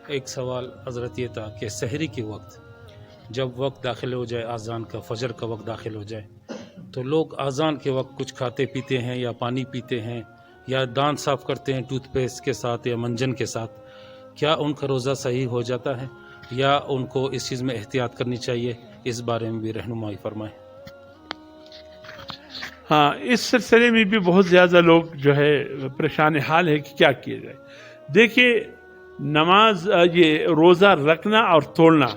ایک سوال حضرت یہ تھا کہ سحری کے وقت جب وقت داخل ہو جائے، اذان کا، فجر کا وقت داخل ہو جائے، تو لوگ اذان کے وقت کچھ کھاتے پیتے ہیں یا پانی پیتے ہیں یا دانت صاف کرتے ہیں ٹوتھ پیسٹ کے ساتھ یا منجن کے ساتھ. کیا ان کا روزہ صحیح ہو جاتا ہے یا ان کو اس چیز میں احتیاط کرنی چاہیے؟ اس بارے میں بھی رہنمائی فرمائیں. ہاں، اس سلسلے میں بھی بہت زیادہ لوگ جو ہے پریشان حال ہے کہ کیا کیا جائے. دیکھیے، نماز یہ روزہ رکھنا اور توڑنا،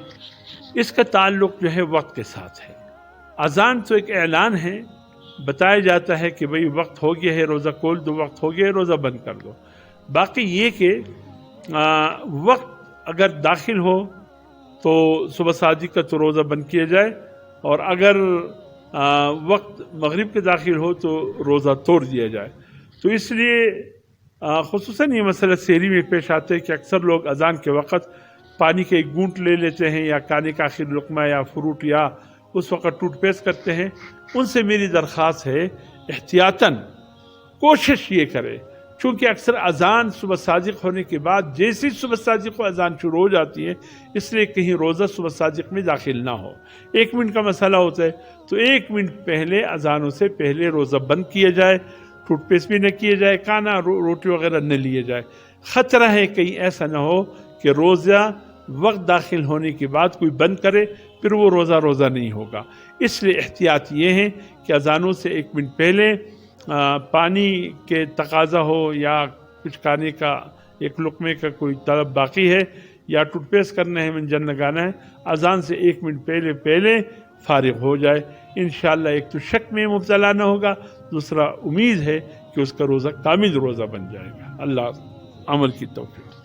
اس کا تعلق جو ہے وقت کے ساتھ ہے. اذان تو ایک اعلان ہے، بتایا جاتا ہے کہ بھئی وقت ہو گیا ہے، روزہ کھول دو، وقت ہو گیا ہے، روزہ بند کر دو. باقی یہ کہ وقت اگر داخل ہو تو صبح صادق کا تو روزہ بند کیا جائے، اور اگر وقت مغرب کے داخل ہو تو روزہ توڑ دیا جائے. تو اس لیے خصوصاً یہ مسئلہ سحری میں پیش آتا ہے کہ اکثر لوگ اذان کے وقت پانی کے ایک گھونٹ لے لیتے ہیں یا کھانے کا آخر لقمہ یا فروٹ یا اس وقت ٹوتھ پیسٹ کرتے ہیں. ان سے میری درخواست ہے احتیاطاً کوشش یہ کرے، چونکہ اکثر اذان صبح صادق ہونے کے بعد جیسی صبح صادق کو اذان شروع ہو جاتی ہے، اس لیے کہیں روزہ صبح صادق میں داخل نہ ہو. 1 منٹ کا مسئلہ ہوتا ہے تو 1 منٹ پہلے اذانوں سے پہلے روزہ بند کیا جائے، ٹوتھ پیسٹ بھی نہ کیا جائے، کھانا روٹی وغیرہ نہ لیے جائے. خطرہ ہے کہیں ایسا نہ ہو کہ روزہ وقت داخل ہونے کے بعد کوئی بند کرے، پھر وہ روزہ نہیں ہوگا. اس لیے احتیاط یہ ہے کہ اذانوں سے 1 منٹ پہلے پانی کے تقاضا ہو یا کچھ کھانے کا ایک لقمے کا کوئی طلب باقی ہے یا ٹوتھ پیسٹ کرنا ہے، منجن لگانا ہے، اذان سے 1 منٹ پہلے فارغ ہو جائے. انشاءاللہ ایک تو شک میں مبتلا نہ ہوگا، دوسرا امید ہے کہ اس کا روزہ کامل روزہ بن جائے گا. اللہ عمل کی توفیق.